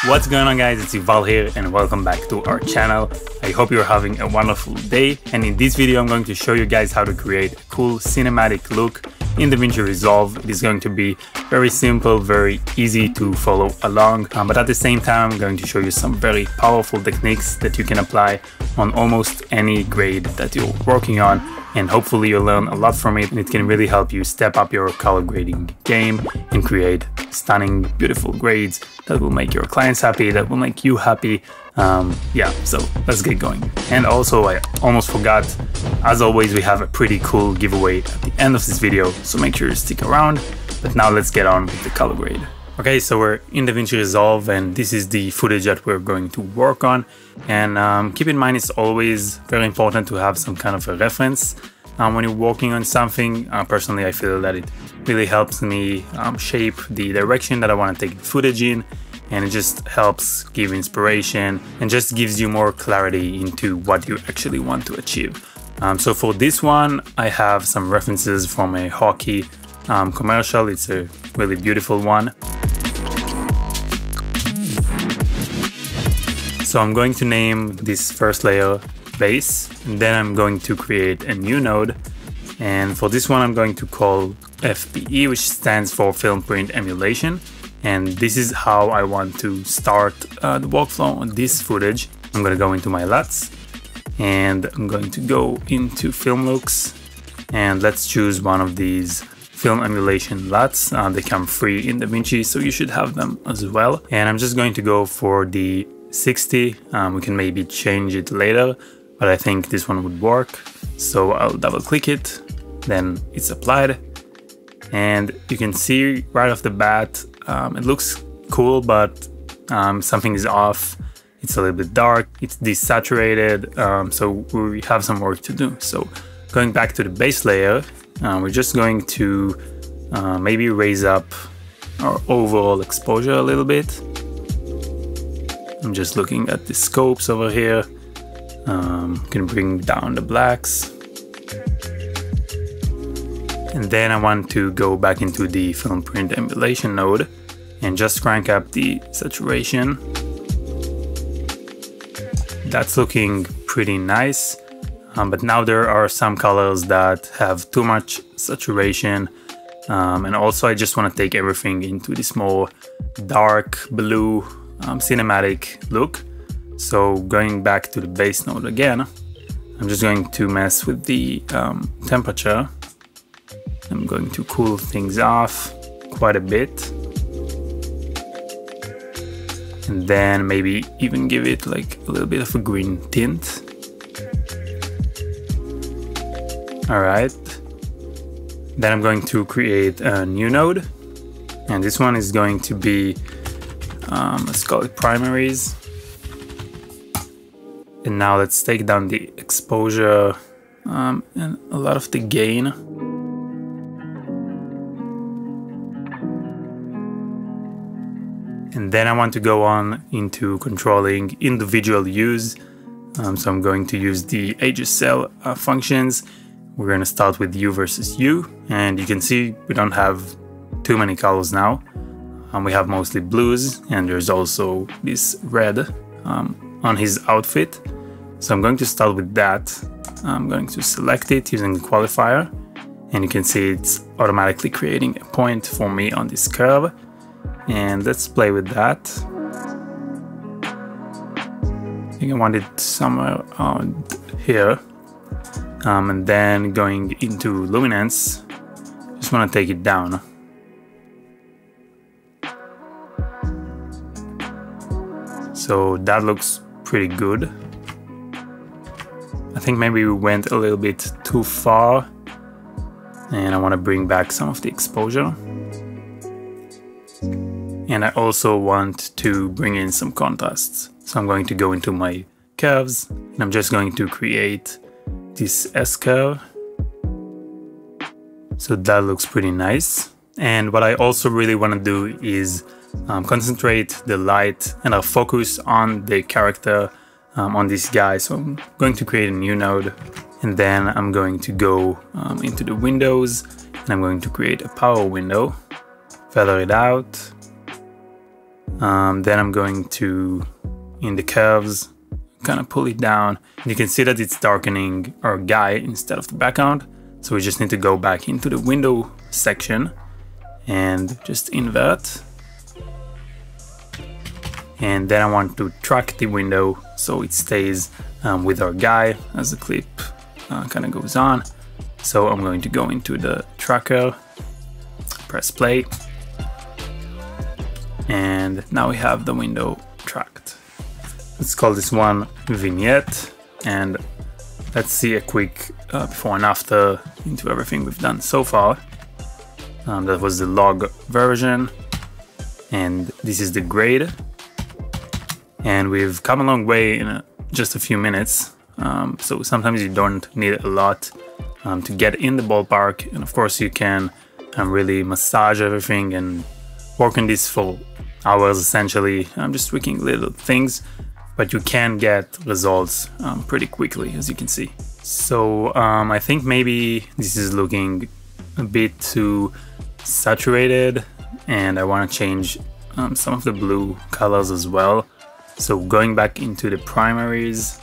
What's going on, guys? It's Yuval here and welcome back to our channel. I hope you're having a wonderful day, and in this video I'm going to show you guys how to create a cool cinematic look in Davinci Resolve. It is going to be very simple, very easy to follow along, but at the same time I'm going to show you some very powerful techniques that you can apply on almost any grade that you're working on, and hopefully you'll learn a lot from it, and it can really help you step up your color grading game and create stunning, beautiful grades that will make your clients happy, that will make you happy. Yeah, so let's get going. And also, I almost forgot, as always, we have a pretty cool giveaway at the end of this video, so make sure to stick around. But now let's get on with the color grade. Okay, so we're in Davinci Resolve and this is the footage that we're going to work on. And keep in mind, it's always very important to have some kind of a reference when you're working on something. Personally, I feel that it really helps me shape the direction that I want to take the footage in, and it just helps give inspiration and just gives you more clarity into what you actually want to achieve. So for this one, I have some references from a hockey commercial. It's a really beautiful one. So I'm going to name this first layer base, and then I'm going to create a new node, and for this one I'm going to call FPE, which stands for Film Print Emulation, and this is how I want to start the workflow on this footage. I'm going to go into my LUTs and I'm going to go into film looks, and let's choose one of these film emulation LUTs. They come free in Davinci, so you should have them as well. And I'm just going to go for the 60. We can maybe change it later, but I think this one would work. So I'll double click it, then it's applied. And you can see right off the bat, it looks cool, but something is off. It's a little bit dark, it's desaturated, so we have some work to do. So going back to the base layer, we're just going to maybe raise up our overall exposure a little bit. I'm just looking at the scopes over here. Can bring down the blacks. And then I want to go back into the Film Print Emulation node and just crank up the saturation. That's looking pretty nice. But now there are some colors that have too much saturation. And also I just want to take everything into this more dark blue cinematic look. So going back to the base node again, I'm just going to mess with the temperature. I'm going to cool things off quite a bit, and then maybe even give it like a little bit of a green tint. Alright, then I'm going to create a new node, and this one is going to be let's call it Primaries. And now let's take down the exposure and a lot of the gain. And then I want to go on into controlling individual hues. So I'm going to use the HSL functions. We're going to start with hue versus hue, and you can see we don't have too many colors now. We have mostly blues, and there's also this red on his outfit. So I'm going to start with that. I'm going to select it using the qualifier, and you can see it's automatically creating a point for me on this curve. And let's play with that. I think I want it somewhere around here. And then going into luminance, just want to take it down. So that looks pretty good. I think maybe we went a little bit too far, and I want to bring back some of the exposure. And I also want to bring in some contrasts. So I'm going to go into my curves, and I'm just going to create this S curve. So that looks pretty nice. And what I also really want to do is concentrate the light and our focus on the character, on this guy. So I'm going to create a new node, and then I'm going to go into the windows, and I'm going to create a power window, feather it out, Then I'm going to, in the curves, kind of pull it down. And you can see that it's darkening our guy instead of the background. So we just need to go back into the window section and just invert. And then I want to track the window so it stays with our guy as the clip kind of goes on. So I'm going to go into the tracker, press play, and now we have the window tracked. Let's call this one Vignette, and let's see a quick before and after into everything we've done so far. That was the log version, and this is the grade. And we've come a long way in just a few minutes. So sometimes you don't need a lot to get in the ballpark. And of course you can really massage everything and work on this for hours essentially. I'm just tweaking little things, but you can get results pretty quickly, as you can see. So I think maybe this is looking a bit too saturated, and I want to change some of the blue colors as well. So going back into the primaries,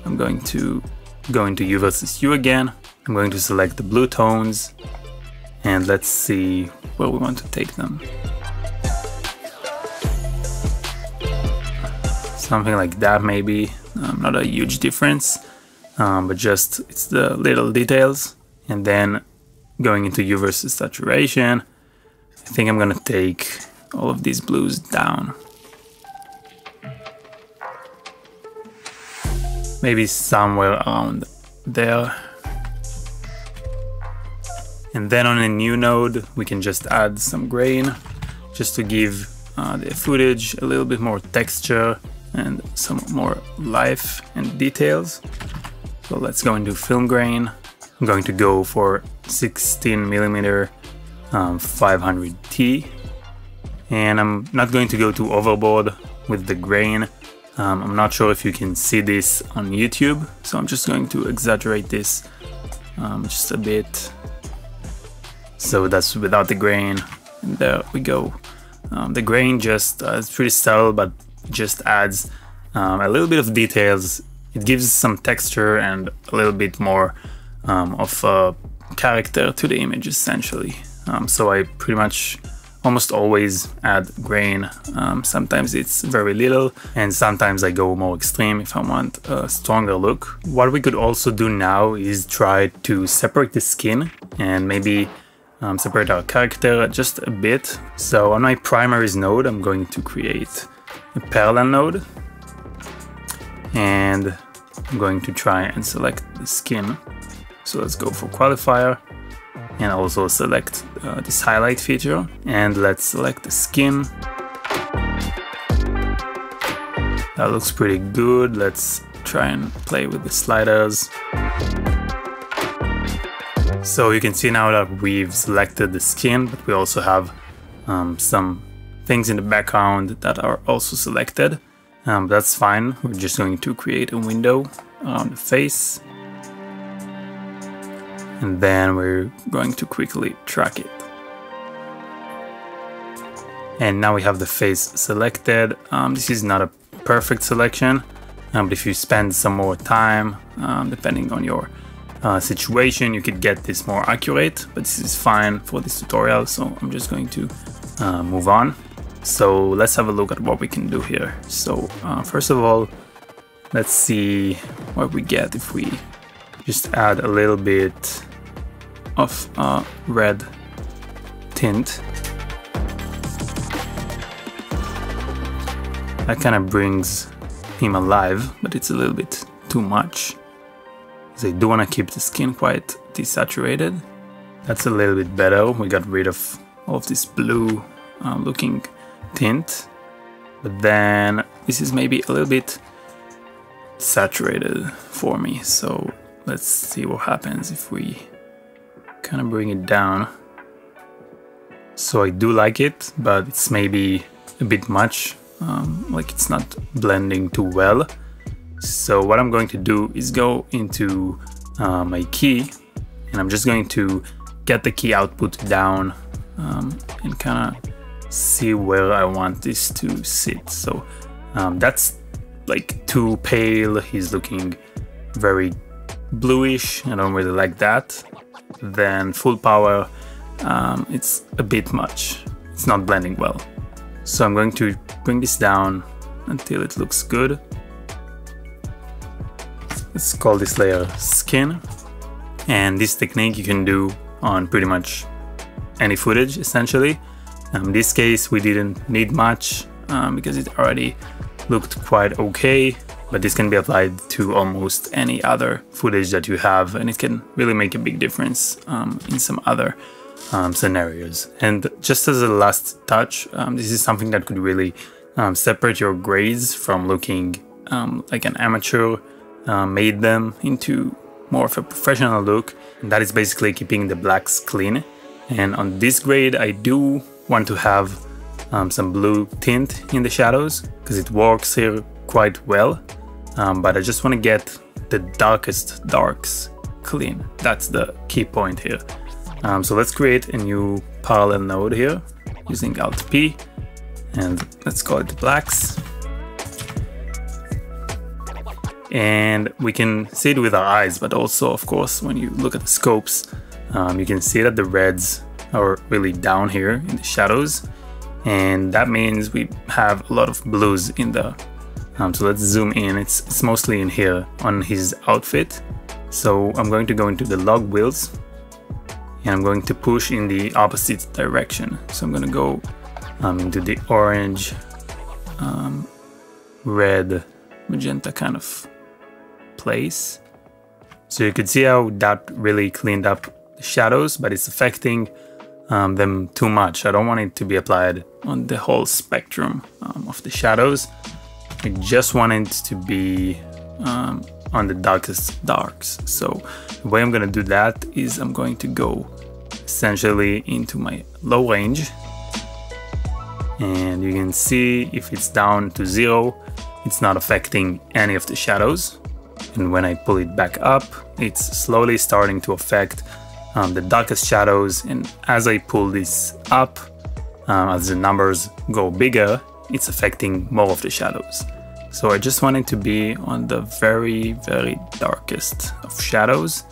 I'm going to go into Hue versus Hue again. I'm going to select the blue tones, and let's see where we want to take them. Something like that maybe, not a huge difference, but just it's the little details. And then going into Hue versus saturation, I think I'm gonna take all of these blues down. Maybe somewhere around there. And then on a new node, we can just add some grain just to give the footage a little bit more texture and some more life and details. So let's go into Film Grain. I'm going to go for 16mm 500T. And I'm not going to go too overboard with the grain. I'm not sure if you can see this on YouTube, so I'm just going to exaggerate this just a bit. So that's without the grain, and there we go. The grain just is pretty subtle, but just adds a little bit of details. It gives some texture and a little bit more of a character to the image essentially. So I pretty much almost always add grain. Sometimes it's very little, and sometimes I go more extreme if I want a stronger look. What we could also do now is try to separate the skin and maybe separate our character just a bit. So on my primaries node, I'm going to create a parallel node, and I'm going to try and select the skin. So let's go for qualifier, and also select this highlight feature, and let's select the skin. That looks pretty good. Let's try and play with the sliders. So you can see now that we've selected the skin, but we also have some things in the background that are also selected. That's fine. We're just going to create a window around the face, and then we're going to quickly track it. And now we have the face selected. This is not a perfect selection, but if you spend some more time, depending on your situation, you could get this more accurate, but this is fine for this tutorial, so I'm just going to move on. So let's have a look at what we can do here. So first of all, let's see what we get if we just add a little bit of red tint. That kind of brings him alive, but it's a little bit too much, because I do want to keep the skin quite desaturated. That's a little bit better. We got rid of all of this blue looking tint, but then this is maybe a little bit saturated for me. So let's see what happens if we kind of bring it down. So I do like it, but it's maybe a bit much, like it's not blending too well. So what I'm going to do is go into my key, and I'm just going to get the key output down and kind of see where I want this to sit. So that's like too pale. He's looking very bluish. I don't really like that. Then full power, it's a bit much. It's not blending well. So I'm going to bring this down until it looks good. Let's call this layer skin. And this technique you can do on pretty much any footage essentially. In this case we didn't need much because it already looked quite okay, but this can be applied to almost any other footage that you have, and it can really make a big difference in some other scenarios. And just as a last touch, this is something that could really separate your grades from looking like an amateur, made them into more of a professional look, and that is basically keeping the blacks clean. And on this grade I do want to have some blue tint in the shadows because it works here quite well, but I just want to get the darkest darks clean. That's the key point here. So let's create a new parallel node here using Alt P, and let's call it blacks. And we can see it with our eyes, but also of course when you look at the scopes, you can see that the reds are really down here in the shadows, and that means we have a lot of blues in there. So let's zoom in. It's mostly in here on his outfit. So I'm going to go into the log wheels and I'm going to push in the opposite direction. So I'm going to go into the orange, red, magenta kind of place. So you could see how that really cleaned up the shadows, but it's affecting them too much. I don't want it to be applied on the whole spectrum of the shadows. I just want it to be on the darkest darks. So the way I'm gonna do that is I'm going to go essentially into my low range, and you can see if it's down to 0, it's not affecting any of the shadows. And when I pull it back up, it's slowly starting to affect the darkest shadows. And as I pull this up, as the numbers go bigger, it's affecting more of the shadows. So I just want it to be on the very, very darkest of shadows.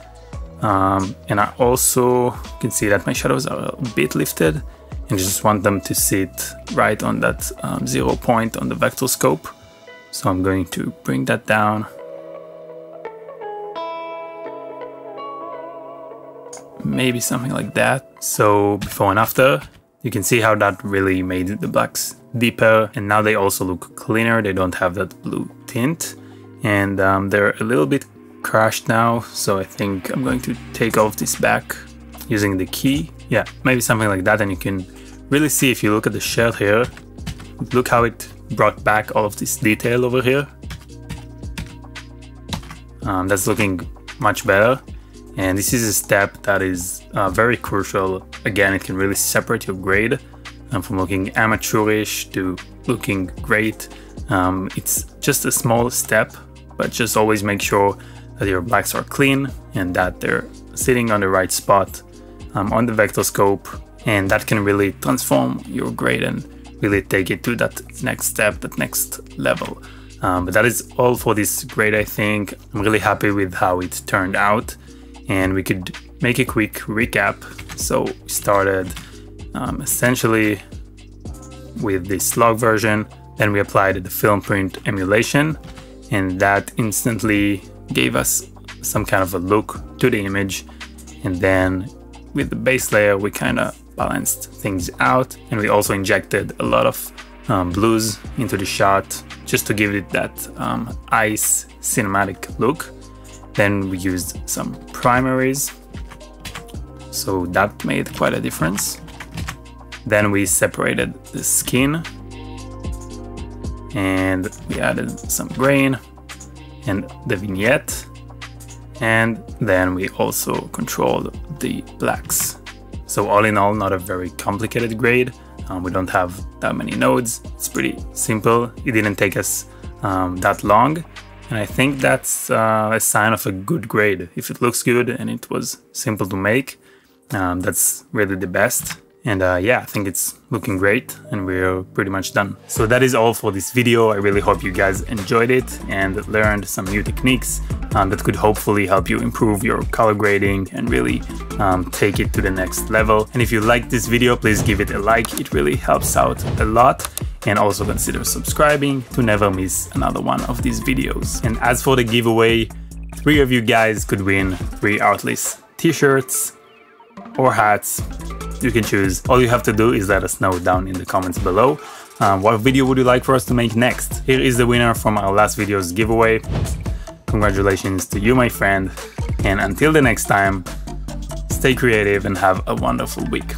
And I also can see that my shadows are a bit lifted, and I just want them to sit right on that 0 point on the vector scope. So I'm going to bring that down. Maybe something like that. So before and after, you can see how that really made the blacks deeper, and now they also look cleaner. They don't have that blue tint, and they're a little bit crashed now. So I think I'm going to take off this back using the key. Yeah, maybe something like that. And you can really see, if you look at the shirt here, look how it brought back all of this detail over here. That's looking much better. And this is a step that is very crucial. Again, it can really separate your grade from looking amateurish to looking great. It's just a small step, but just always make sure that your blacks are clean and that they're sitting on the right spot on the vector scope, and that can really transform your grade and really take it to that next step, that next level. But that is all for this grade, I think. I'm really happy with how it turned out. And we could make a quick recap. So we started essentially with this log version, then we applied the film print emulation, and that instantly gave us some kind of a look to the image. And then with the base layer, we kind of balanced things out, and we also injected a lot of blues into the shot just to give it that ice cinematic look. Then we used some primaries, so that made quite a difference. Then we separated the skin, and we added some grain and the vignette, and then we also controlled the blacks. So all in all, not a very complicated grade. We don't have that many nodes. It's pretty simple. It didn't take us that long. And I think that's a sign of a good grade. If it looks good and it was simple to make, that's really the best. And yeah, I think it's looking great and we're pretty much done. So that is all for this video. I really hope you guys enjoyed it and learned some new techniques that could hopefully help you improve your color grading and really take it to the next level. And if you liked this video, please give it a like. It really helps out a lot. And also consider subscribing to never miss another one of these videos. And as for the giveaway, 3 of you guys could win 3 Artlist t-shirts or hats. You can choose. All you have to do is let us know down in the comments below. What video would you like for us to make next? Here is the winner from our last video's giveaway. Congratulations to you, my friend. And until the next time, stay creative and have a wonderful week.